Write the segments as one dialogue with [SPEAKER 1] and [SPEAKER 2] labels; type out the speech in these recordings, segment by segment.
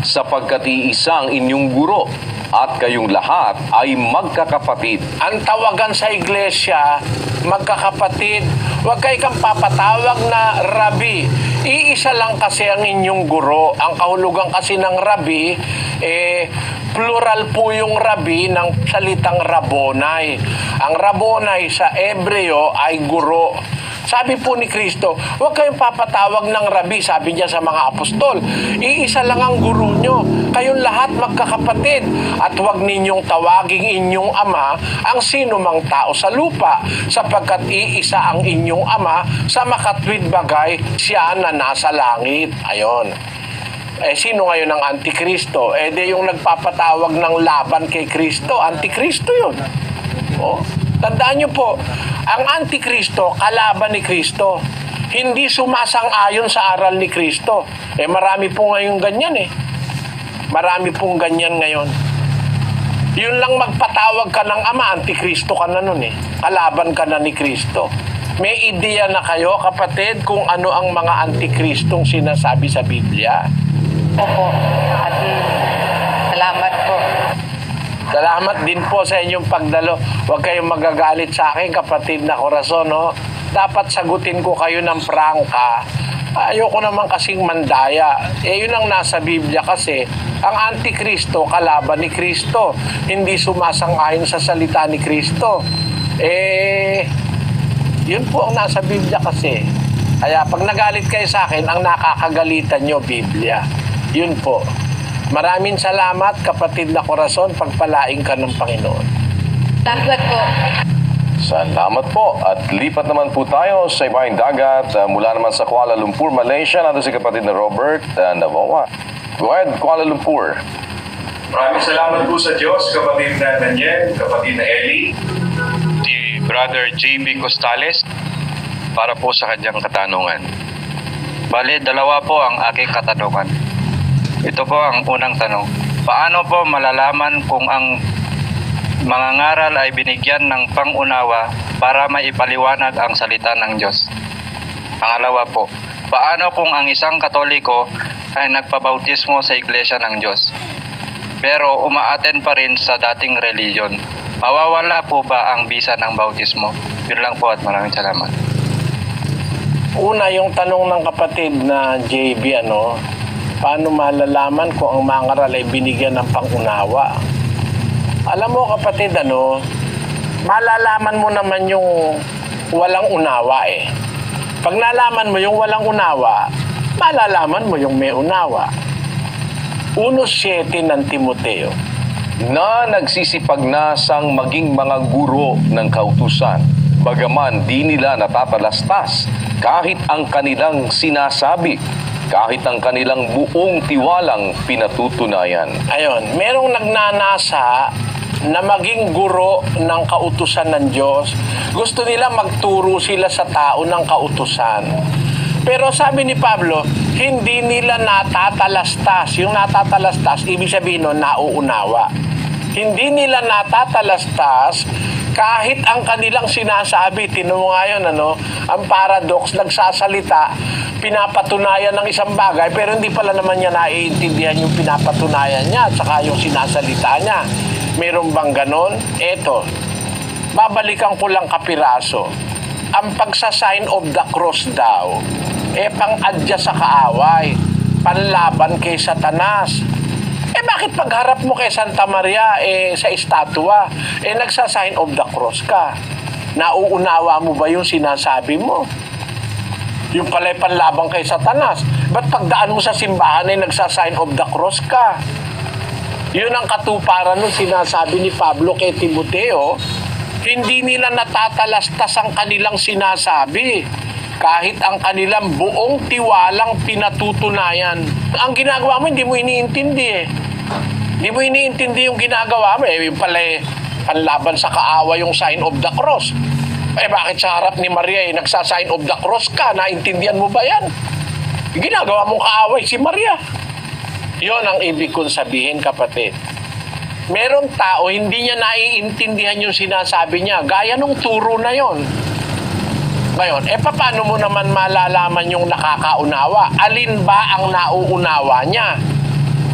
[SPEAKER 1] sapagkat iisang inyong guro at kayong lahat ay magkakapatid.
[SPEAKER 2] Ang tawagan sa iglesia, magkakapatid, huwag kayo kang papatawag na rabi. Iisa lang kasi ang inyong guro. Ang kahulugan kasi ng rabi, plural po yung rabi ng salitang rabbonai. Ang rabbonai sa Hebreo ay guro. Sabi po ni Kristo, huwag kayong papatawag ng rabi, sabi niya sa mga apostol. Iisa lang ang guro nyo. Kayong lahat magkakapatid. At huwag ninyong tawaging inyong ama ang sino mang tao sa lupa, sapagkat iisa ang inyong ama sa makatwid bagay, siya na nasa langit. Ayon. Sino ngayon ang Antikristo? Di yung nagpapatawag ng laban kay Kristo. Antikristo yun. Tandaan nyo po, ang Antikristo, kalaban ni Kristo. Hindi sumasang-ayon sa aral ni Kristo. Marami po ngayon ganyan Marami pong ganyan ngayon. Yun lang magpatawag ka ng ama, Antikristo ka na nun Kalaban ka na ni Kristo. May ideya na kayo, kapatid, kung ano ang mga Antikristong sinasabi sa Biblia?
[SPEAKER 3] Opo. At salamat po.
[SPEAKER 2] Salamat din po sa inyong pagdalo. Huwag kayong magagalit sa akin, kapatid na korason, Dapat sagutin ko kayo ng prangka. Ayoko naman kasing mandaya. Yun ang nasa Biblia kasi. Ang Antikristo, kalaban ni Kristo. Hindi sumasang-ayon sa salita ni Kristo. Yun po ang nasa Biblia kasi. Kaya pag nagalit kayo sa akin, ang nakakagalitan nyo, Biblia. Yun po. Maraming salamat, kapatid na korason, pagpalaing ka ng Panginoon.
[SPEAKER 3] Salamat po.
[SPEAKER 1] Salamat po. At lipat naman po tayo sa ibang dagat mula naman sa Kuala Lumpur, Malaysia. Nandun si kapatid na Robert Navawa. Go ahead, Kuala Lumpur.
[SPEAKER 4] Maraming salamat po sa Diyos, kapatid na Daniel, kapatid na Eli.
[SPEAKER 5] Si Brother JB Costales para po sa kanyang katanungan. Bali, dalawa po ang aking katanungan. Ito po ang unang tanong. Paano po malalaman kung ang mga ngaral ay binigyan ng pangunawa para maipaliwanag ang salita ng Diyos? Pangalawa po, paano kung ang isang Katoliko ay nagpabautismo sa Iglesia ng Diyos, pero umaaten pa rin sa dating reliyon? Mawawala po ba ang bisa ng bautismo? Yun lang po at maraming salamat.
[SPEAKER 2] Una, yung tanong ng kapatid na JB, paano malalaman kung ang mga ngaral ay binigyan ng pangunawa? Alam mo, kapatid, malalaman mo naman yung walang unawa Pag nalaman mo yung walang unawa, malalaman mo yung may unawa. 1:7 ng Timoteo.
[SPEAKER 1] Na nagsisipag na sang maging mga guro ng kautusan, bagaman di nila natatalastas kahit ang kanilang sinasabi, kahit ang kanilang buong tiwalang pinatutunayan.
[SPEAKER 2] Ayon, merong nagnanasa na maging guro ng kautusan ng Diyos. Gusto nila magturo sila sa tao ng kautusan. Pero sabi ni Pablo, hindi nila natatalastas. Yung natatalastas, ibig sabihin nun, nauunawa. Hindi nila natatalastas kahit ang kanilang sinasabi. Tinan mo nga yun, ang paradox, nagsasalita, pinapatunayan ng isang bagay, pero hindi pala naman niya naiintindihan yung pinapatunayan niya at saka yung sinasalita niya. Meron bang ganon? Eto, babalikan ko lang kapiraso. Ang pagsasign of the cross daw, pang-adya sa kaaway, panlaban kay Satanas. Bakit pagharap mo kay Santa Maria, sa estatwa, nagsasign of the cross ka? Nauunawa mo ba yung sinasabi mo? Yung pala'y panlaban kay Satanas. Ba't pagdaan mo sa simbahan ay nagsasign of the cross ka? Yun ang katuparan nung sinasabi ni Pablo kay Timoteo. Hindi nila natatalastas ang kanilang sinasabi, kahit ang kanilang buong tiwalang pinatutunayan. Ang ginagawa mo, hindi mo iniintindi Hindi mo iniintindi yung ginagawa mo. Yung pala panlaban sa kaawa yung sign of the cross. Bakit sa harap ni Maria nagsa-sign of the cross ka? Naintindihan mo ba yan? Yung ginagawa mong kaaway si Maria. Yon ang ibig kong sabihin, kapatid. Merong tao, hindi niya naiintindihan yung sinasabi niya. Gaya nung turo na yon. Ngayon, paano mo naman malalaman yung nakakaunawa? Alin ba ang nauunawa niya?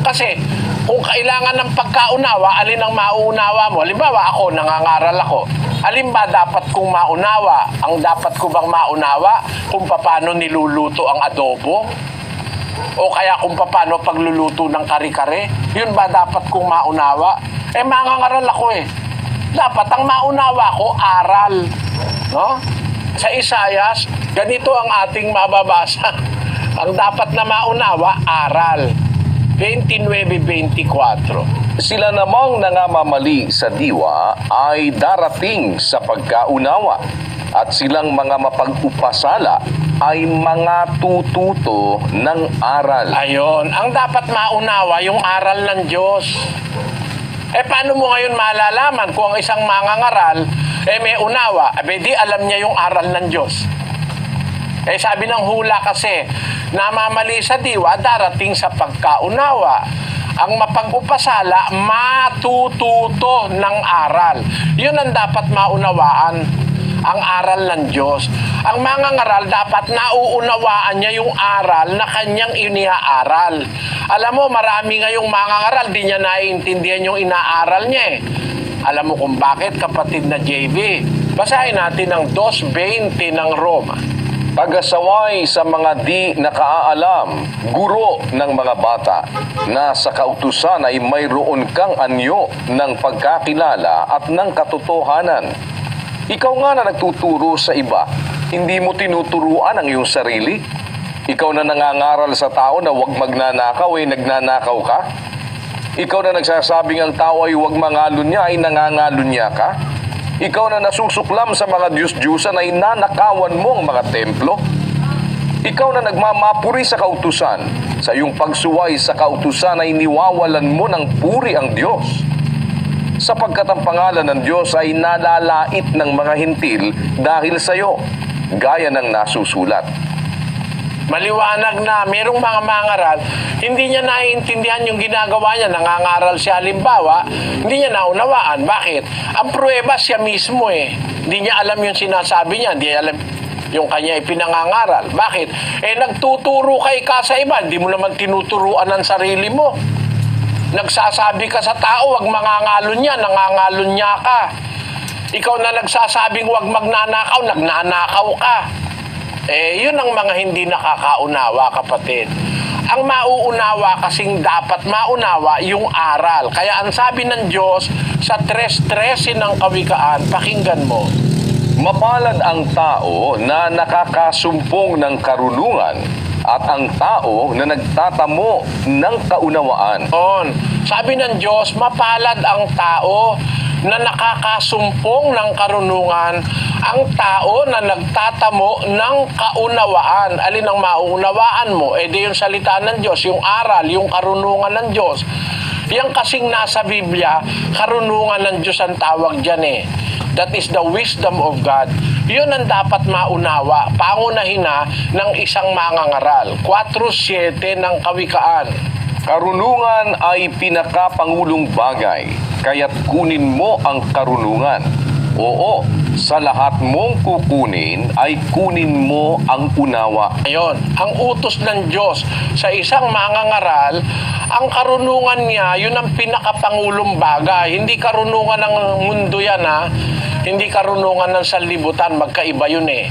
[SPEAKER 2] Kasi kung kailangan ng pagkaunawa, alin ang mauunawa mo? Halimbawa ako, nangangaral ako. Alin ba dapat kong maunawa? Ang dapat ko bang maunawa kung paano niluluto ang adobo? O kaya kung paano pagluluto ng kare-kare? Yun ba dapat kong maunawa? Mangangaral ako eh. Dapat ang maunawa ko, aral. No? Sa Isayas, ganito ang ating mababasa. Ang dapat na maunawa, aral. 29:24.
[SPEAKER 1] Sila namang nangamamali sa diwa ay darating sa pagkaunawa at silang mga mapag-upasala ay mga tututo ng aral.
[SPEAKER 2] Ayon, ang dapat maunawa yung aral ng Diyos. Paano mo ngayon malalaman kung ang isang mangangaral may unawa? Di alam niya yung aral ng Diyos. Sabi ng hula kasi, namamali sa diwa, darating sa pagkaunawa. Ang mapag-upasala, matututo ng aral. Yun ang dapat maunawaan, ang aral ng Diyos. Ang mangangaral, dapat nauunawaan niya yung aral na kanyang iniaaral. Alam mo, marami ngayong mangangaral, di niya naiintindihan yung inaaral niya eh. Alam mo kung bakit, kapatid na JB? Basahin natin ang 2:20 ng Roma.
[SPEAKER 1] Tagasaway sa mga di nakaalam, guro ng mga bata, na sa kautusan ay mayroon kang anyo ng pagkakilala at ng katotohanan. Ikaw nga na nagtuturo sa iba, hindi mo tinuturuan ang iyong sarili. Ikaw na nangangaral sa tao na huwag magnanakaw, nagnanakaw ka. Ikaw na nagsasabing ang tao ay huwag mangalunya, nangangalunya ka. Ikaw na nasusuklam sa mga Diyos-Diyusan ay nanakawan mo ang mga templo. Ikaw na nagmamapuri sa kautusan, sa iyong pagsuway sa kautusan ay niwawalan mo ng puri ang Diyos. Sapagkat ang pangalan ng Diyos ay nalalait ng mga hintil dahil sa iyo, gaya ng nasusulat.
[SPEAKER 2] Maliwanag na merong mga mangaral, hindi niya naiintindihan yung ginagawa niya, nangangaral siya halimbawa, hindi niya naunawaan. Bakit? Ang pruweba siya mismo eh. Hindi niya alam yung sinasabi niya, hindi alam yung kanya ipinangangaral. Bakit? Nagtuturo ka sa iba, hindi mo naman tinuturuan ang sarili mo. Nagsasabi ka sa tao, wag mangangalon niya, nangangalon niya ka. Ikaw na nagsasabing wag magnanakaw, nagnanakaw ka. Yun ang mga hindi nakakaunawa, kapatid. Ang mauunawa kasing dapat maunawa yung aral. Kaya ang sabi ng Diyos sa 3:13 ng Kawikaan, pakinggan mo.
[SPEAKER 1] Mapalad ang tao na nakakasumpong ng karunungan at ang tao na nagtatamo ng kaunawaan.
[SPEAKER 2] Sabi ng Diyos, mapalad ang tao na nakakasumpong ng karunungan, ang tao na nagtatamo ng kaunawaan. Alin ang mauunawaan mo? Di yung salita ng Diyos, yung aral, yung karunungan ng Diyos. Yan kasing nasa Biblia, karunungan ng Diyos ang tawag dyan eh. That is the wisdom of God. Yun ang dapat maunawa, pangunahin na ng isang mangangaral. 4:7 ng Kawikaan.
[SPEAKER 1] Karunungan ay pinakapangulong bagay, kaya't kunin mo ang karunungan. Oo, sa lahat mong kukunin ay kunin mo ang unawa.
[SPEAKER 2] Ayon, ang utos ng Diyos sa isang mangangaral, ang karunungan niya, yun ang pinakapangulong bagay. Hindi karunungan ng mundo yan ha. Hindi karunungan ng sanlibutan, magkaiba yun eh.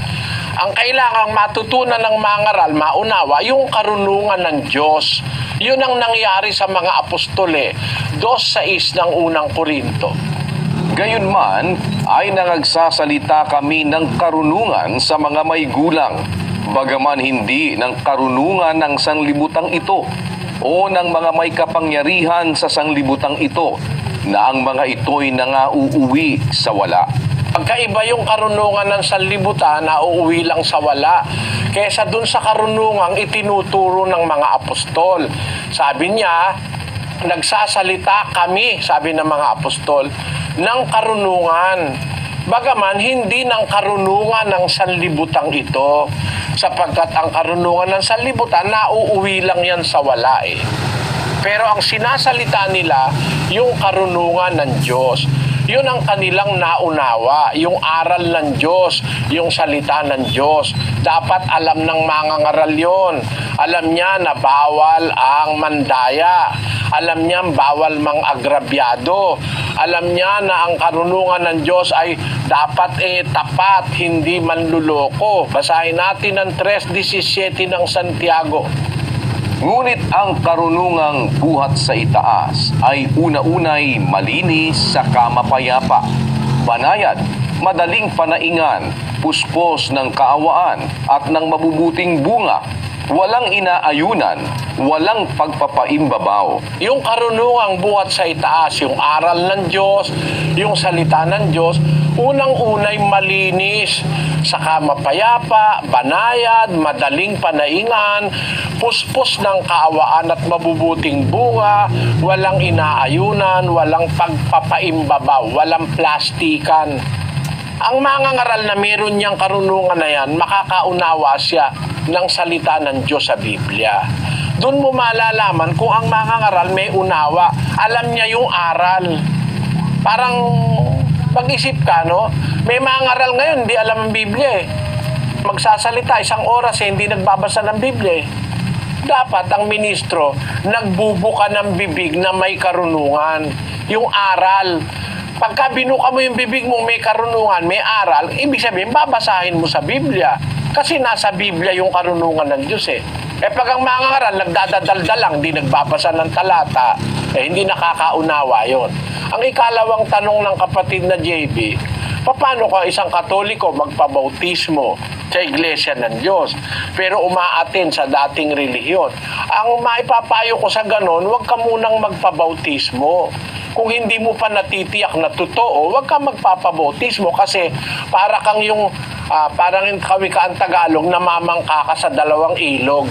[SPEAKER 2] Ang kailangang matutunan ng mangaral, maunawa, yung karunungan ng Diyos. Yun ang nangyari sa mga apostol eh. 2:6 ng unang Korinto.
[SPEAKER 1] Gayunman ay nangagsasalita kami ng karunungan sa mga may gulang, bagaman hindi ng karunungan ng sanglibutang ito o ng mga may kapangyarihan sa sanglibutang ito, na ang mga ito'y nangauuwi sa wala.
[SPEAKER 2] Pagkaiba yung karunungan ng sanlibutan na uuwi lang sa wala kesa dun sa karunungang itinuturo ng mga apostol. Sabi niya, nagsasalita kami, sabi ng mga apostol, ng karunungan. Bagaman hindi ng karunungan ng sanlibutang ito, sapagkat ang karunungan ng sanlibutan nauuwi lang yan sa wala eh. Pero ang sinasalita nila, yung karunungan ng Diyos. Yun ang kanilang naunawa, yung aral ng Diyos, yung salita ng Diyos. Dapat alam ng mangangaral yun. Alam niya na bawal ang mandaya. Alam niya bawal mang agrabyado. Alam niya na ang karunungan ng Diyos ay dapat tapat, hindi manluloko. Basahin natin ang 3:17 ng Santiago.
[SPEAKER 1] Ngunit ang karunungang buhat sa itaas ay una-unay malinis sa kamapayapa, banayad, madaling panaingan, puspos ng kaawaan at ng mabubuting bunga, walang inaayunan, walang pagpapaimbabaw.
[SPEAKER 2] Yung karunungang buhat sa itaas, yung aral ng Diyos, yung salita ng Diyos, unang-unay malinis, saka mapayapa, banayad, madaling panaingan, puspos ng kaawaan at mabubuting bunga, walang inaayunan, walang pagpapaimbabaw, walang plastikan. Ang mangangaral na meron niyang karunungan na yan, makakaunawa siya ng salita ng Diyos sa Biblia. Doon mo malalaman kung ang mangangaral may unawa, alam niya yung aral. Parang pag-isip ka, no? May mangangaral ngayon, hindi alam ang Biblia eh. Magsasalita, 1 oras hindi nagbabasa ng Biblia eh. Dapat ang ministro, nagbubuka ng bibig na may karunungan. Yung aral. Pagka binuka mo yung bibig mo may karunungan, may aral, ibig sabihin, babasahin mo sa Biblia. Kasi nasa Biblia yung karunungan ng Diyos eh. Pag ang mga ngaral, nagdadaldal lang, hindi nagbabasa ng talata, hindi nakakaunawa yon. Ang ikalawang tanong ng kapatid na JB, paano ka isang Katoliko magpabautismo sa Iglesia ng Diyos, pero umaaten sa dating relihiyon? Ang maipapayo ko sa ganon, huwag ka munang magpabautismo. Kung hindi mo pa natitiyak na totoo, huwag ka magpapabautismo kasi para kang yung parang yung kawikaan Tagalog, namamangka ka sa dalawang ilog.